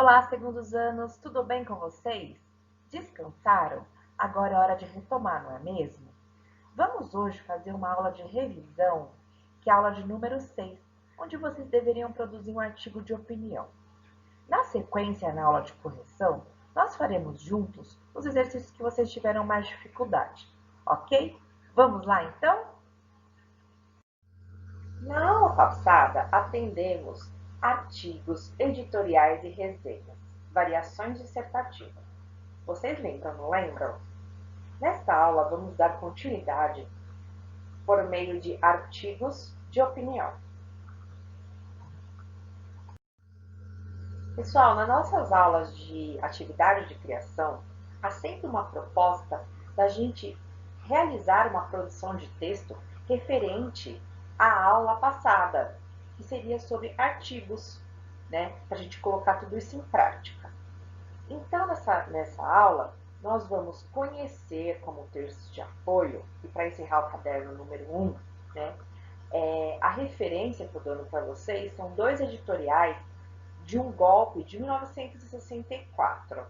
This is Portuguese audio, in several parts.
Olá, segundos anos, tudo bem com vocês? Descansaram? Agora é hora de retomar, não é mesmo? Vamos hoje fazer uma aula de revisão, que é a aula de número 6, onde vocês deveriam produzir um artigo de opinião. Na sequência, na aula de correção, nós faremos juntos os exercícios que vocês tiveram mais dificuldade, ok? Vamos lá então? Na aula passada, atendemos artigos, editoriais e resenhas, variações dissertativas. Vocês lembram, não lembram? Nesta aula, vamos dar continuidade por meio de artigos de opinião. Pessoal, nas nossas aulas de atividade de criação, há sempre uma proposta da gente realizar uma produção de texto referente à aula passada, que seria sobre artigos, né? Para a gente colocar tudo isso em prática. Então, nessa aula, nós vamos conhecer como texto de apoio, e para encerrar o caderno número 1, né, a referência que eu estou dando para vocês são dois editoriais de um golpe de 1964.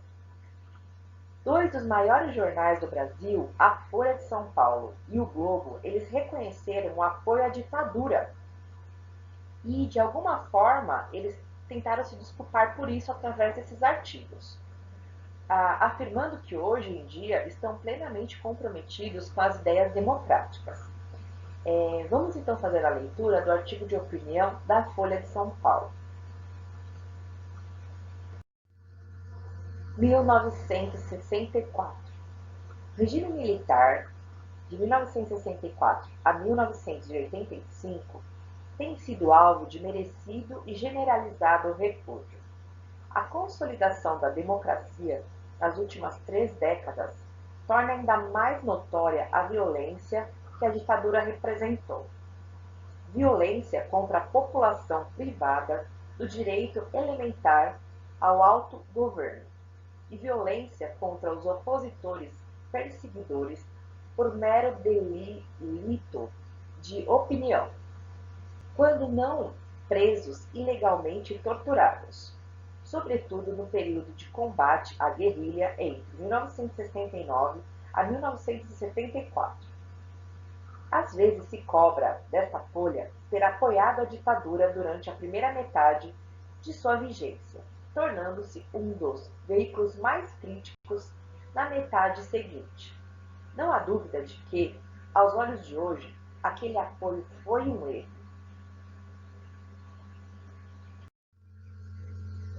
Dois dos maiores jornais do Brasil, a Folha de São Paulo e o Globo, eles reconheceram o apoio à ditadura. E, de alguma forma, eles tentaram se desculpar por isso através desses artigos, afirmando que hoje em dia estão plenamente comprometidos com as ideias democráticas. Vamos então fazer a leitura do artigo de opinião da Folha de São Paulo. 1964. Regime militar de 1964 a 1985 tem sido alvo de merecido e generalizado repúdio. A consolidação da democracia nas últimas 3 décadas torna ainda mais notória a violência que a ditadura representou. Violência contra a população privada do direito elementar ao autogoverno e violência contra os opositores perseguidores por mero delito de opinião, quando não presos ilegalmente e torturados, sobretudo no período de combate à guerrilha entre 1969 a 1974. Às vezes se cobra desta folha ter apoiado a ditadura durante a primeira metade de sua vigência, tornando-se um dos veículos mais críticos na metade seguinte. Não há dúvida de que, aos olhos de hoje, aquele apoio foi um erro.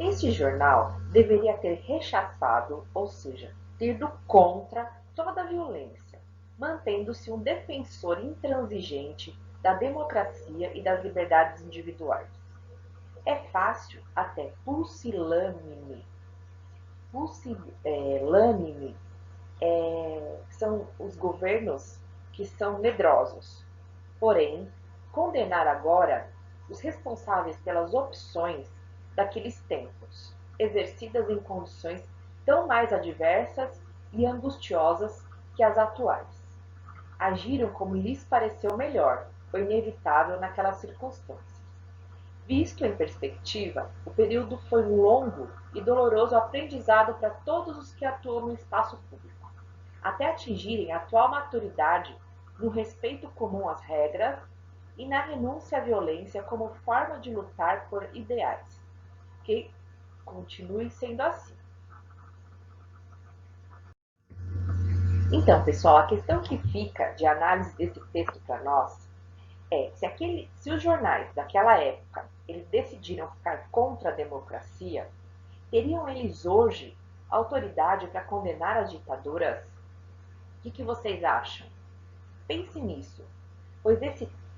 Este jornal deveria ter rechaçado, ou seja, ter ido contra toda a violência, mantendo-se um defensor intransigente da democracia e das liberdades individuais. É fácil, até pusilânime, são os governos que são medrosos. Porém, condenar agora os responsáveis pelas opções daqueles tempos, exercidas em condições tão mais adversas e angustiosas que as atuais. Agiram como lhes pareceu melhor, ou inevitável naquelas circunstâncias. Visto em perspectiva, o período foi um longo e doloroso aprendizado para todos os que atuam no espaço público, até atingirem a atual maturidade no respeito comum às regras e na renúncia à violência como forma de lutar por ideais. Que continue sendo assim. Então, pessoal, a questão que fica de análise desse texto para nós é se os jornais daquela época eles decidiram ficar contra a democracia, teriam eles hoje autoridade para condenar as ditaduras? O que vocês acham? Pense nisso, pois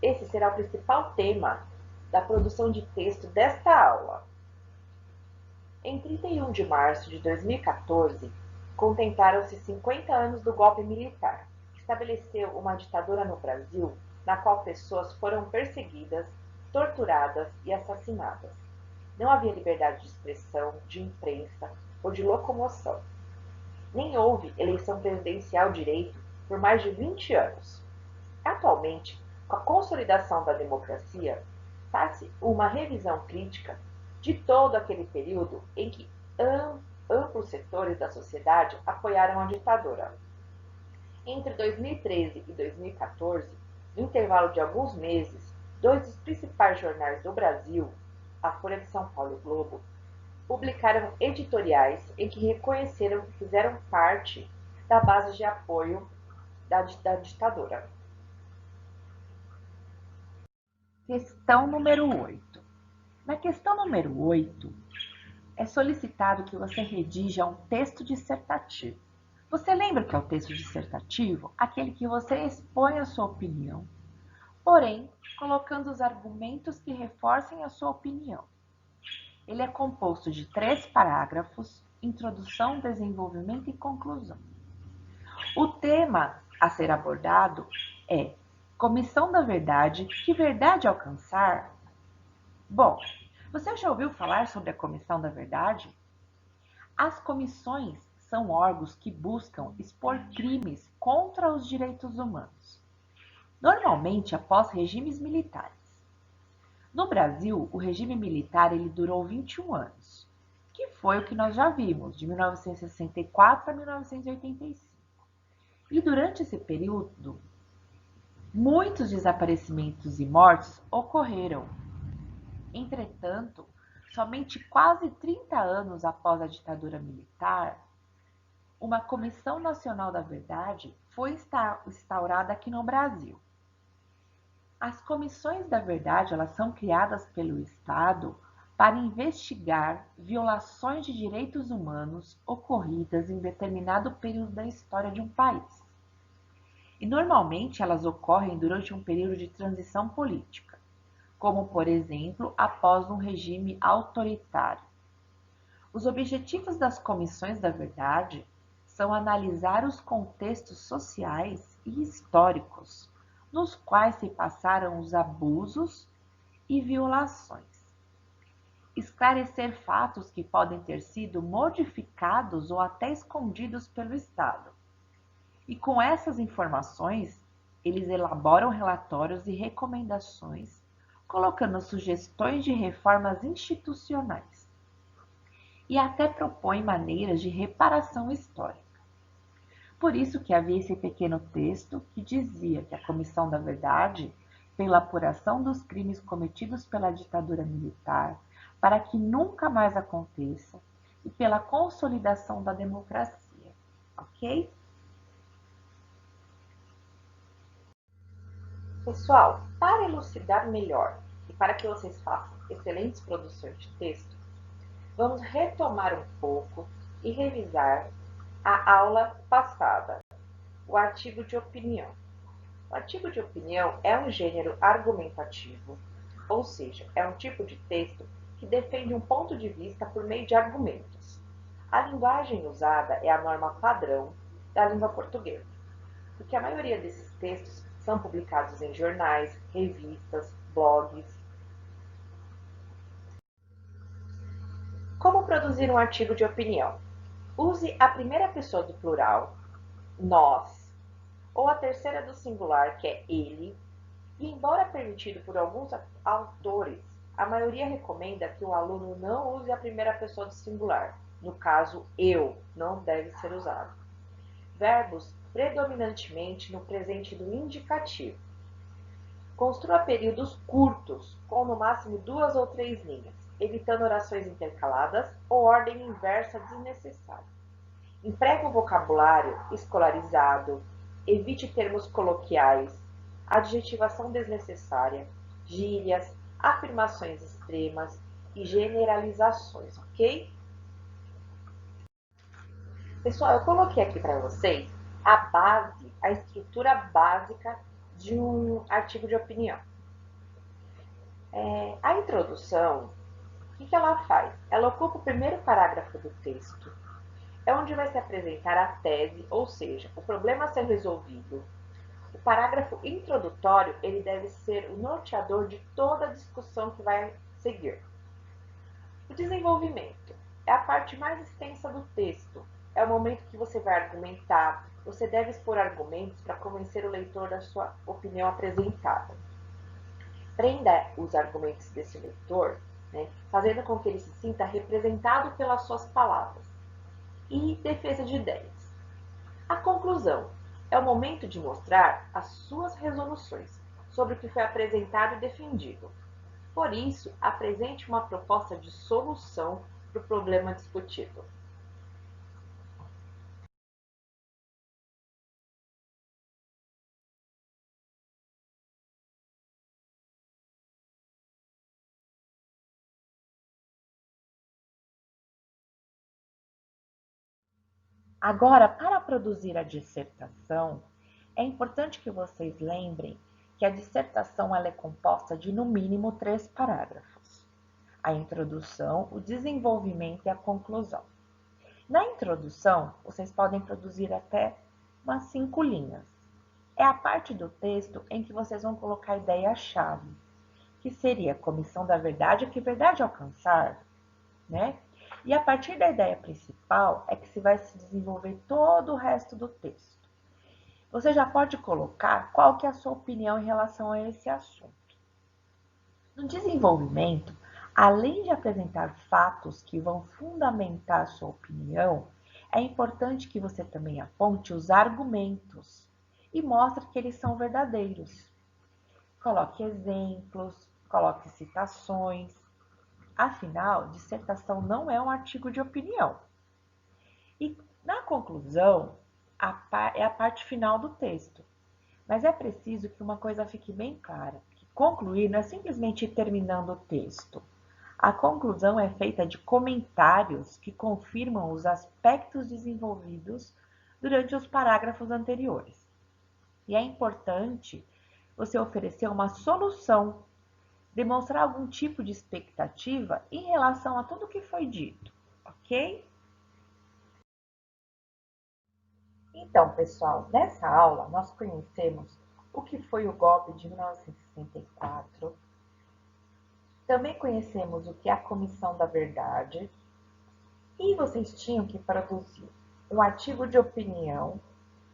esse será o principal tema da produção de texto desta aula. Em 31 de março de 2014, contemplaram-se 50 anos do golpe militar, que estabeleceu uma ditadura no Brasil na qual pessoas foram perseguidas, torturadas e assassinadas. Não havia liberdade de expressão, de imprensa ou de locomoção. Nem houve eleição presidencial direito por mais de 20 anos. Atualmente, com a consolidação da democracia, faz-se uma revisão crítica de todo aquele período em que amplos setores da sociedade apoiaram a ditadura. Entre 2013 e 2014, no intervalo de alguns meses, dois dos principais jornais do Brasil, a Folha de São Paulo e o Globo, publicaram editoriais em que reconheceram que fizeram parte da base de apoio da ditadura. Questão número 8. Na questão número 8, é solicitado que você redija um texto dissertativo. Você lembra que é o texto dissertativo? Aquele que você expõe a sua opinião, porém, colocando os argumentos que reforcem a sua opinião. Ele é composto de 3 parágrafos, introdução, desenvolvimento e conclusão. O tema a ser abordado é Comissão da Verdade, que verdade alcançar? Bom, você já ouviu falar sobre a Comissão da Verdade? As comissões são órgãos que buscam expor crimes contra os direitos humanos, normalmente após regimes militares. No Brasil, o regime militar ele durou 21 anos, que foi o que nós já vimos, de 1964 a 1985. E durante esse período, muitos desaparecimentos e mortes ocorreram. Entretanto, somente quase 30 anos após a ditadura militar, uma Comissão Nacional da Verdade foi instaurada aqui no Brasil. As comissões da verdade, elas são criadas pelo Estado para investigar violações de direitos humanos ocorridas em determinado período da história de um país. E normalmente elas ocorrem durante um período de transição política, como por exemplo, após um regime autoritário. Os objetivos das comissões da verdade são analisar os contextos sociais e históricos nos quais se passaram os abusos e violações. Esclarecer fatos que podem ter sido modificados ou até escondidos pelo Estado. E com essas informações, eles elaboram relatórios e recomendações, colocando sugestões de reformas institucionais. E até propõem maneiras de reparação histórica. Por isso que havia esse pequeno texto que dizia que a Comissão da Verdade, pela apuração dos crimes cometidos pela ditadura militar, para que nunca mais aconteça, e pela consolidação da democracia, ok? Pessoal, para elucidar melhor e para que vocês façam excelentes produções de texto, vamos retomar um pouco e revisar a aula passada, o artigo de opinião. O artigo de opinião é um gênero argumentativo, ou seja, é um tipo de texto que defende um ponto de vista por meio de argumentos. A linguagem usada é a norma padrão da língua portuguesa, porque a maioria desses textos são publicados em jornais, revistas, blogs. Como produzir um artigo de opinião? Use a primeira pessoa do plural, nós, ou a terceira do singular, que é ele, e embora permitido por alguns autores, a maioria recomenda que o aluno não use a primeira pessoa do singular. No caso, eu, não deve ser usado. Verbos predominantemente no presente do indicativo. Construa períodos curtos, com no máximo 2 ou 3 linhas, evitando orações intercaladas ou ordem inversa desnecessária. Empregue o vocabulário escolarizado, evite termos coloquiais, adjetivação desnecessária, gírias, afirmações extremas e generalizações, ok? Pessoal, eu coloquei aqui para vocês a estrutura básica de um artigo de opinião. A introdução, o que ela faz? Ela ocupa o primeiro parágrafo do texto, é onde vai se apresentar a tese, ou seja, o problema a ser resolvido. O parágrafo introdutório, ele deve ser o norteador de toda a discussão que vai seguir. O desenvolvimento é a parte mais extensa do texto. É o momento que você vai argumentar, você deve expor argumentos para convencer o leitor da sua opinião apresentada. Prenda os argumentos desse leitor né? Fazendo com que ele se sinta representado pelas suas palavras. E defesa de ideias. A conclusão é o momento de mostrar as suas resoluções sobre o que foi apresentado e defendido. Por isso, apresente uma proposta de solução para o problema discutido. Agora, para produzir a dissertação, é importante que vocês lembrem que a dissertação ela é composta de no mínimo 3 parágrafos: a introdução, o desenvolvimento e a conclusão. Na introdução, vocês podem produzir até umas 5 linhas. É a parte do texto em que vocês vão colocar a ideia-chave, que seria a comissão da verdade, que verdade alcançar, né? E a partir da ideia principal é que se vai se desenvolver todo o resto do texto. Você já pode colocar qual que é a sua opinião em relação a esse assunto. No desenvolvimento, além de apresentar fatos que vão fundamentar a sua opinião, é importante que você também aponte os argumentos e mostre que eles são verdadeiros. Coloque exemplos, coloque citações. Afinal, dissertação não é um artigo de opinião. E na conclusão, é a parte final do texto. Mas é preciso que uma coisa fique bem clara, que concluir não é simplesmente ir terminando o texto. A conclusão é feita de comentários que confirmam os aspectos desenvolvidos durante os parágrafos anteriores. E é importante você oferecer uma solução, demonstrar algum tipo de expectativa em relação a tudo que foi dito, ok? Então, pessoal, nessa aula nós conhecemos o que foi o golpe de 1964, também conhecemos o que é a Comissão da Verdade, e vocês tinham que produzir um artigo de opinião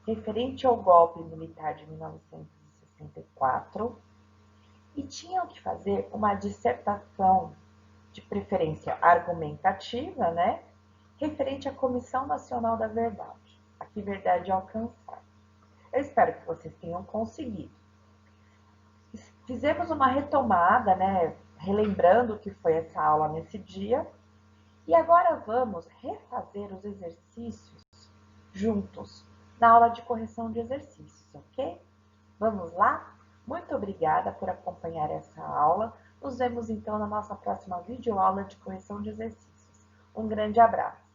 referente ao golpe militar de 1964 e tinham que fazer uma dissertação, de preferência argumentativa, né, referente à Comissão Nacional da Verdade, a que verdade alcançar. Eu espero que vocês tenham conseguido. Fizemos uma retomada, né, relembrando o que foi essa aula nesse dia, e agora vamos refazer os exercícios juntos na aula de correção de exercícios, ok? Vamos lá? Muito obrigada por acompanhar essa aula. Nos vemos então na nossa próxima videoaula de correção de exercícios. Um grande abraço!